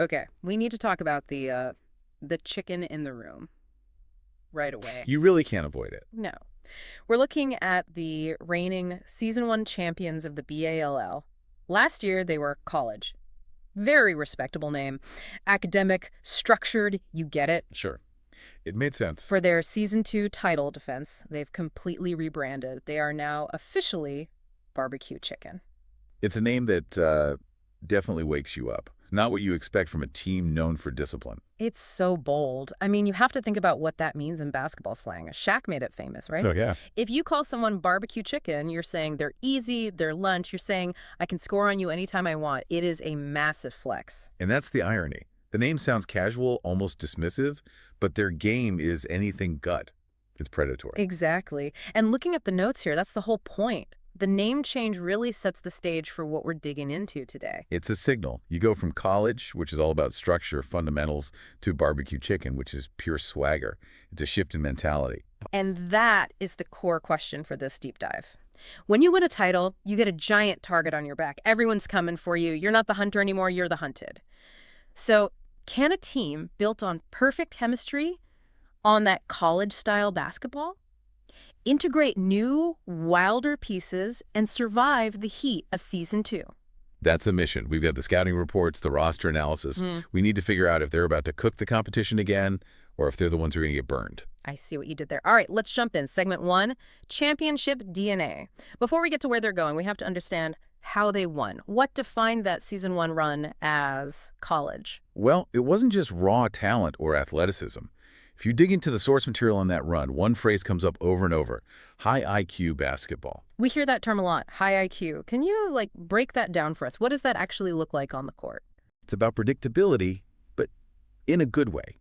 Okay, we need to talk about the chicken in the room right away. You really can't avoid it. No. We're looking at the reigning Season 1 champions of the B.A.L.L. Last year, they were college. Very respectable name. Academic, structured, you get it. Sure. It made sense. For their Season 2 title defense, they've completely rebranded. They are now officially barbecue chicken. It's a name that definitely wakes you up. Not what you expect from a team known for discipline. It's so bold. I mean, you have to think about what that means in basketball slang. Shaq made it famous, right? Oh, yeah. If you call someone barbecue chicken, you're saying they're easy, they're lunch. You're saying, I can score on you anytime I want. It is a massive flex. And that's the irony. The name sounds casual, almost dismissive, but their game is anything gut. It's predatory. Exactly. And looking at the notes here, that's the whole point. The name change really sets the stage for what we're digging into today. It's a signal. You go from college, which is all about structure, fundamentals, to barbecue chicken, which is pure swagger. It's a shift in mentality. And that is the core question for this deep dive. When you win a title, you get a giant target on your back. Everyone's coming for you. You're not the hunter anymore, you're the hunted. So, can a team built on perfect chemistry, on that college-style basketball, integrate new, wilder pieces and survive the heat of Season 2? That's the mission. We've got the scouting reports, the roster analysis. We need to figure out if they're about to cook the competition again or if they're the ones who are going to get burned. I see what you did there. All right, let's jump in. Segment 1, Championship DNA. Before we get to where they're going, we have to understand how they won. What defined that Season 1 run as college? Well, it wasn't just raw talent or athleticism. If you dig into the source material on that run, one phrase comes up over and over: high IQ basketball. We hear that term a lot, high IQ. Can you, break that down for us? What does that actually look like on the court? It's about predictability, but in a good way.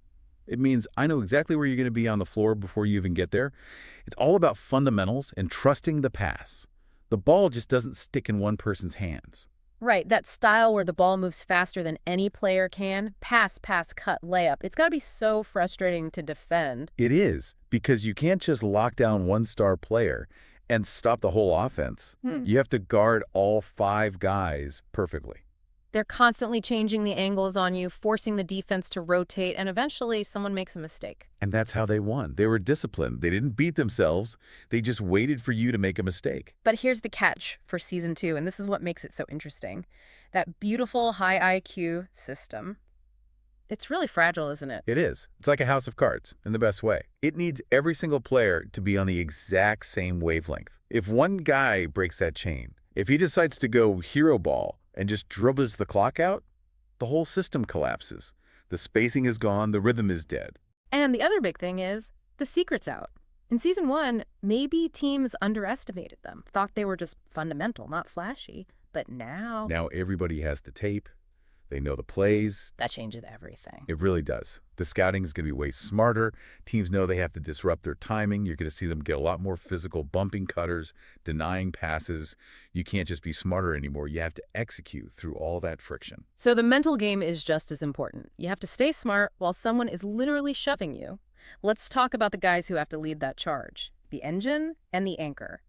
It means I know exactly where you're going to be on the floor before you even get there. It's all about fundamentals and trusting the pass. The ball just doesn't stick in one person's hands. Right, that style where the ball moves faster than any player can. Pass, cut, layup. It's got to be so frustrating to defend. It is, because you can't just lock down one star player and stop the whole offense. You have to guard all 5 guys perfectly. They're constantly changing the angles on you, forcing the defense to rotate, and eventually someone makes a mistake. And that's how they won. They were disciplined. They didn't beat themselves. They just waited for you to make a mistake. But here's the catch for Season 2, and this is what makes it so interesting. That beautiful high IQ system, it's really fragile, isn't it? It is. It's like a house of cards in the best way. It needs every single player to be on the exact same wavelength. If one guy breaks that chain, if he decides to go hero ball and just dribbles the clock out, the whole system collapses. The spacing is gone, the rhythm is dead. And the other big thing is the secret's out. In Season 1, maybe teams underestimated them, thought they were just fundamental, not flashy. But now... Now everybody has the tape. They know the plays. that changes everything. It really does. The scouting is going to be way smarter. Teams know they have to disrupt their timing. You're going to see them get a lot more physical, bumping cutters, denying passes. You can't just be smarter anymore. You have to execute through all that friction. So the mental game is just as important. You have to stay smart while someone is literally shoving you. Let's talk about the guys who have to lead that charge. The engine and the anchor.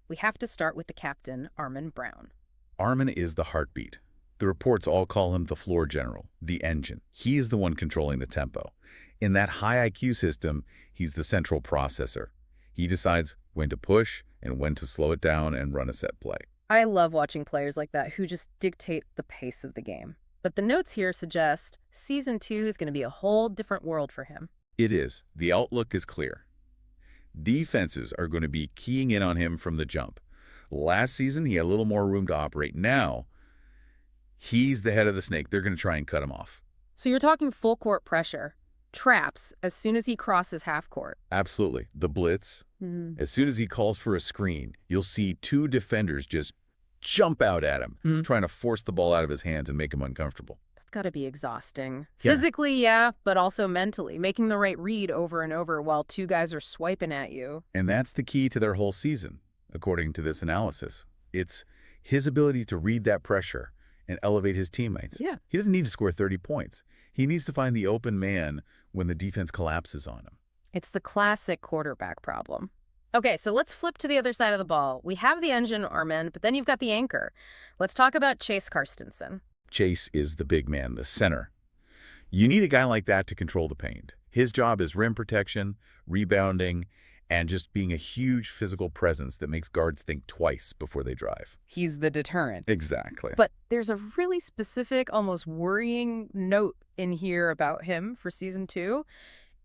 We have to start with the captain, Armin Brown. Armin is the heartbeat. The reports all call him the floor general, the engine. He's the one controlling the tempo. In that high IQ system, he's the central processor. He decides when to push and when to slow it down and run a set play. I love watching players like that who just dictate the pace of the game. But the notes here suggest Season 2 is going to be a whole different world for him. It is. The outlook is clear. Defenses are going to be keying in on him from the jump. Last season, he had a little more room to operate. Now, he's the head of the snake. They're going to try and cut him off. So you're talking full court pressure. Traps as soon as he crosses half court. Absolutely. The blitz. As soon as he calls for a screen, you'll see 2 defenders just jump out at him, trying to force the ball out of his hands and make him uncomfortable. That's got to be exhausting. Yeah. Physically, yeah, but also mentally. Making the right read over and over while 2 guys are swiping at you. And that's the key to their whole season, according to this analysis. It's his ability to read that pressure and elevate his teammates. Yeah. He doesn't need to score 30 points. He needs to find the open man when the defense collapses on him. It's the classic quarterback problem. Okay, so let's flip to the other side of the ball. We have the engine, Armin, but then you've got the anchor. Let's talk about Chase Carstensen. Chase is the big man, the center. You need a guy like that to control the paint. His job is rim protection, rebounding, and just being a huge physical presence that makes guards think twice before they drive. He's the deterrent. Exactly. But there's a really specific, almost worrying note in here about him for season 2.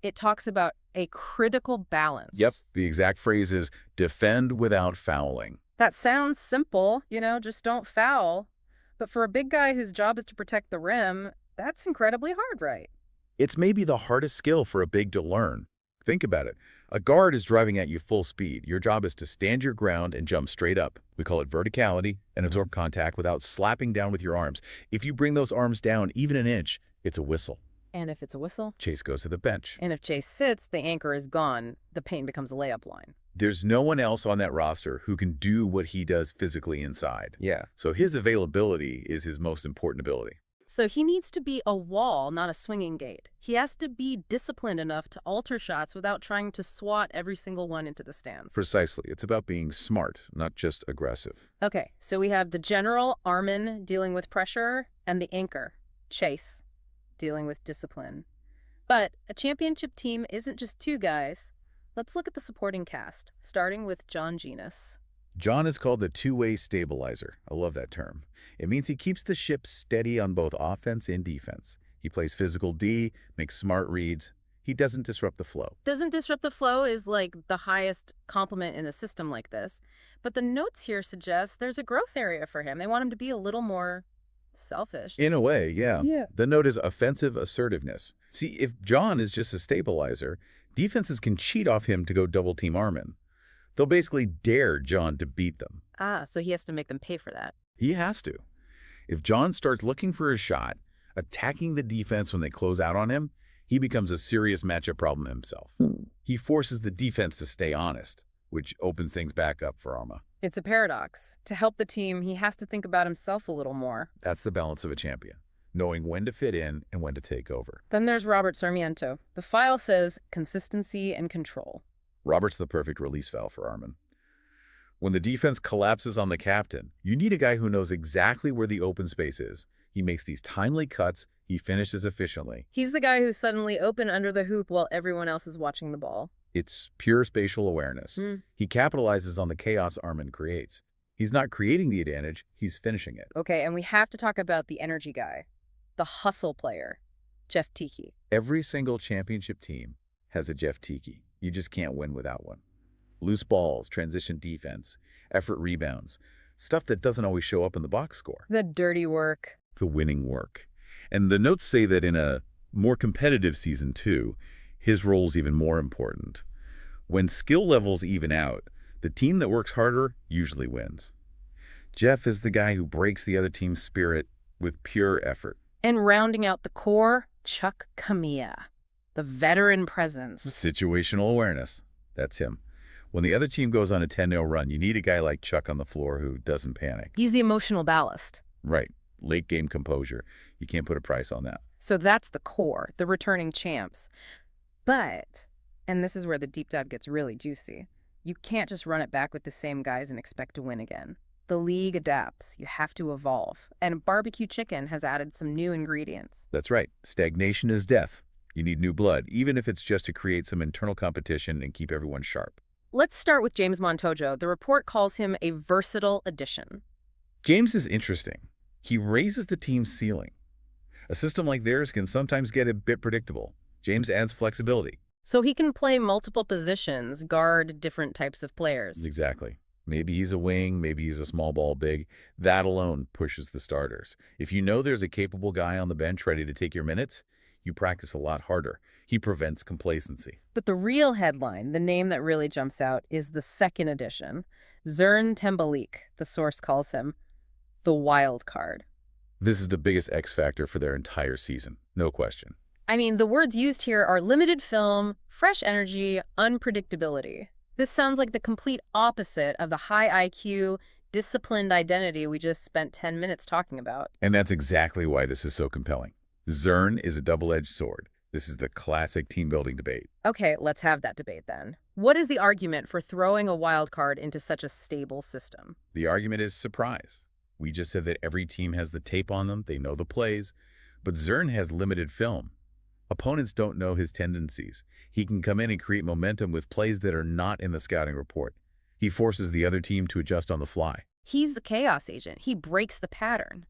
It talks about a critical balance. Yep, the exact phrase is defend without fouling. That sounds simple, just don't foul. But for a big guy whose job is to protect the rim, that's incredibly hard, right? It's maybe the hardest skill for a big to learn. Think about it. A guard is driving at you full speed. Your job is to stand your ground and jump straight up. We call it verticality and absorb contact without slapping down with your arms. If you bring those arms down even an inch, it's a whistle. And if it's a whistle? Chase goes to the bench. And if Chase sits, the anchor is gone. The paint becomes a layup line. There's no one else on that roster who can do what he does physically inside. Yeah. So his availability is his most important ability. So he needs to be a wall, not a swinging gate. He has to be disciplined enough to alter shots without trying to swat every single one into the stands. Precisely. It's about being smart, not just aggressive. Okay, so we have the general, Armin, dealing with pressure, and the anchor, Chase, dealing with discipline. But a championship team isn't just 2 guys. Let's look at the supporting cast, starting with John Genus. John is called the two-way stabilizer. I love that term. It means he keeps the ship steady on both offense and defense. He plays physical D, makes smart reads. He doesn't disrupt the flow. Doesn't disrupt the flow is like the highest compliment in a system like this. But the notes here suggest there's a growth area for him. They want him to be a little more selfish. In a way, yeah. Yeah. The note is offensive assertiveness. See, if John is just a stabilizer, defenses can cheat off him to go double-team Armin. They'll basically dare John to beat them. Ah, so he has to make them pay for that. He has to. If John starts looking for a shot, attacking the defense when they close out on him, he becomes a serious matchup problem himself. He forces the defense to stay honest, which opens things back up for Arma. It's a paradox. To help the team, he has to think about himself a little more. That's the balance of a champion, knowing when to fit in and when to take over. Then there's Robert Sarmiento. The file says consistency and control. Robert's the perfect release valve for Armin. When the defense collapses on the captain, you need a guy who knows exactly where the open space is. He makes these timely cuts. He finishes efficiently. He's the guy who's suddenly open under the hoop while everyone else is watching the ball. It's pure spatial awareness. He capitalizes on the chaos Armin creates. He's not creating the advantage, he's finishing it. Okay, and we have to talk about the energy guy, the hustle player, Jeff Tiki. Every single championship team has a Jeff Tiki. You just can't win without one. Loose balls, transition defense, effort rebounds, stuff that doesn't always show up in the box score. The dirty work. The winning work. And the notes say that in a more competitive season 2, his role's even more important. When skill levels even out, the team that works harder usually wins. Jeff is the guy who breaks the other team's spirit with pure effort. And rounding out the core, Chuck Camilla, the veteran presence. Situational awareness. That's him. When the other team goes on a 10-0 run, you need a guy like Chuck on the floor who doesn't panic. He's the emotional ballast. Right. Late game composure. You can't put a price on that. So that's the core, the returning champs. But, and this is where the deep dive gets really juicy, you can't just run it back with the same guys and expect to win again. The league adapts. You have to evolve. And barbecue chicken has added some new ingredients. That's right. Stagnation is death. You need new blood, even if it's just to create some internal competition and keep everyone sharp. Let's start with James Montojo. The report calls him a versatile addition. James is interesting. He raises the team's ceiling. A system like theirs can sometimes get a bit predictable. James adds flexibility. So he can play multiple positions, guard different types of players. Exactly. Maybe he's a wing, maybe he's a small ball big. That alone pushes the starters. If you know there's a capable guy on the bench ready to take your minutes, you practice a lot harder. He prevents complacency. But the real headline, the name that really jumps out, is the second edition. Zern Tembalik, the source calls him the wild card. This is the biggest X factor for their entire season, no question. I mean, the words used here are limited film, fresh energy, unpredictability. This sounds like the complete opposite of the high IQ, disciplined identity we just spent 10 minutes talking about. And that's exactly why this is so compelling. Zern is a double-edged sword. This is the classic team-building debate. Okay, let's have that debate then. What is the argument for throwing a wild card into such a stable system? The argument is surprise. We just said that every team has the tape on them, they know the plays, but Zern has limited film. Opponents don't know his tendencies. He can come in and create momentum with plays that are not in the scouting report. He forces the other team to adjust on the fly. He's the chaos agent. He breaks the pattern.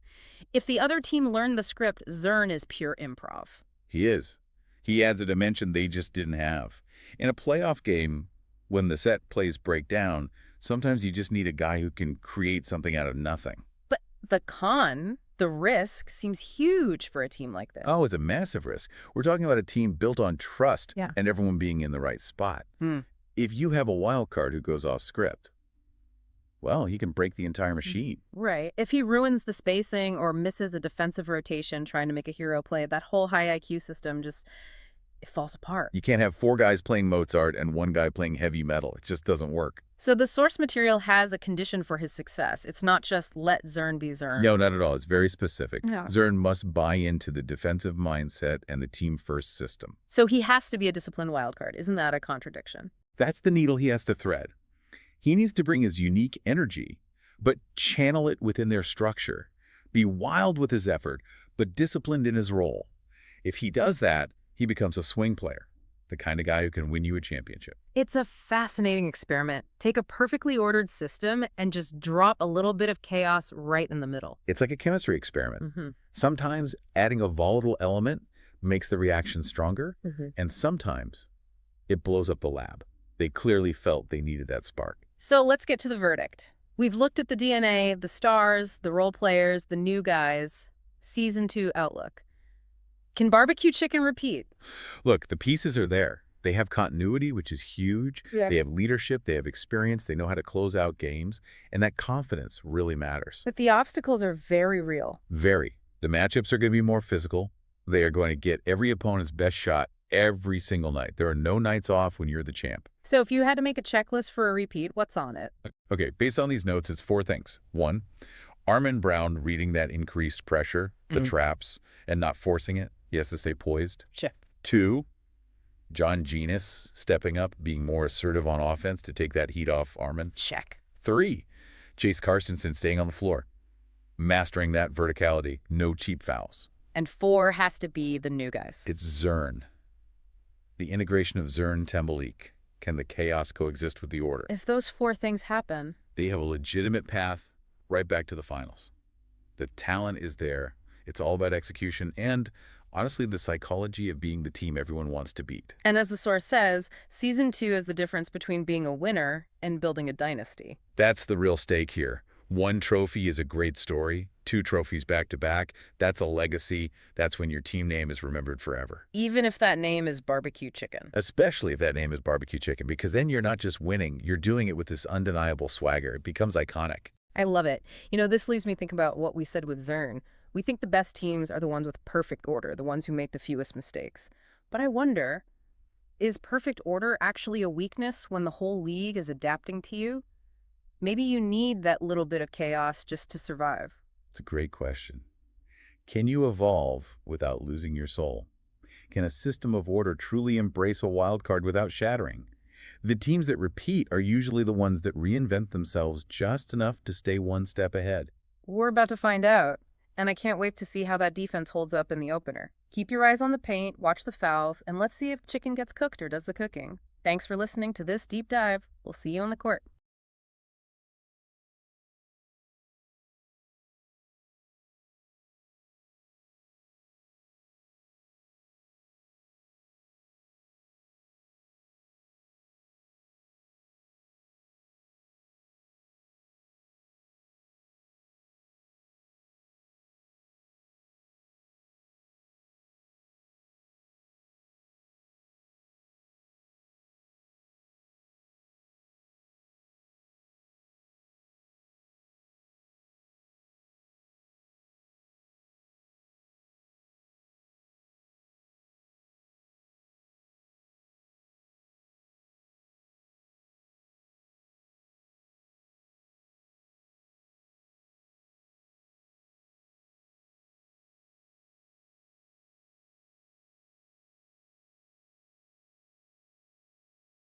If the other team learned the script, Zern is pure improv. He is. He adds a dimension they just didn't have. In a playoff game, when the set plays break down, sometimes you just need a guy who can create something out of nothing. But the con, the risk, seems huge for a team like this. Oh, it's a massive risk. We're talking about a team built on trust Yeah. and everyone being in the right spot. If you have a wild card who goes off script, well, he can break the entire machine. Right. If he ruins the spacing or misses a defensive rotation trying to make a hero play, that whole high IQ system just, it falls apart. You can't have 4 guys playing Mozart and 1 guy playing heavy metal. It just doesn't work. So the source material has a condition for his success. It's not just let Zern be Zern. No, not at all. It's very specific. Yeah. Zern must buy into the defensive mindset and the team-first system. So he has to be a disciplined wildcard. Isn't that a contradiction? That's the needle he has to thread. He needs to bring his unique energy, but channel it within their structure. Be wild with his effort, but disciplined in his role. If he does that, he becomes a swing player, the kind of guy who can win you a championship. It's a fascinating experiment. Take a perfectly ordered system and just drop a little bit of chaos right in the middle. It's like a chemistry experiment. Sometimes adding a volatile element makes the reaction stronger, and sometimes it blows up the lab. They clearly felt they needed that spark. So let's get to the verdict. We've looked at the DNA, the stars, the role players, the new guys. Season 2 outlook. Can barbecue chicken repeat? Look, the pieces are there. They have continuity, which is huge. Yeah. They have leadership. They have experience. They know how to close out games. And that confidence really matters. But the obstacles are very real. Very. The matchups are going to be more physical. They are going to get every opponent's best shot every single night. There are no nights off when you're the champ. So if you had to make a checklist for a repeat, what's on it? Okay, based on these notes, it's 4 things. 1, Armin Brown reading that increased pressure, the traps, and not forcing it. He has to stay poised. Check. 2, John Genius stepping up, being more assertive on offense to take that heat off Armin. Check. 3, Chase Carstensen staying on the floor, mastering that verticality, no cheap fouls. And 4 has to be the new guys. It's Zern. The integration of Zern Tembelik. Can the chaos coexist with the order? If those 4 things happen, They have a legitimate path right back to the finals. The talent is there. It's all about execution and, honestly, the psychology of being the team everyone wants to beat. and as the source says, Season 2 is the difference between being a winner and building a dynasty. That's the real stake here. 1 trophy is a great story. 2 trophies back-to-back, that's a legacy. That's when your team name is remembered forever. Even if that name is barbecue chicken. Especially if that name is barbecue chicken, because then you're not just winning, you're doing it with this undeniable swagger. It becomes iconic. I love it. You know, this leaves me thinking about what we said with Zern. We think the best teams are the ones with perfect order, the ones who make the fewest mistakes. But I wonder, is perfect order actually a weakness when the whole league is adapting to you? Maybe you need that little bit of chaos just to survive. It's a great question. Can you evolve without losing your soul? Can a system of order truly embrace a wild card without shattering? The teams that repeat are usually the ones that reinvent themselves just enough to stay one step ahead. We're about to find out, and I can't wait to see how that defense holds up in the opener. Keep your eyes on the paint, watch the fouls, and let's see if chicken gets cooked or does the cooking. Thanks for listening to this deep dive. We'll see you on the court.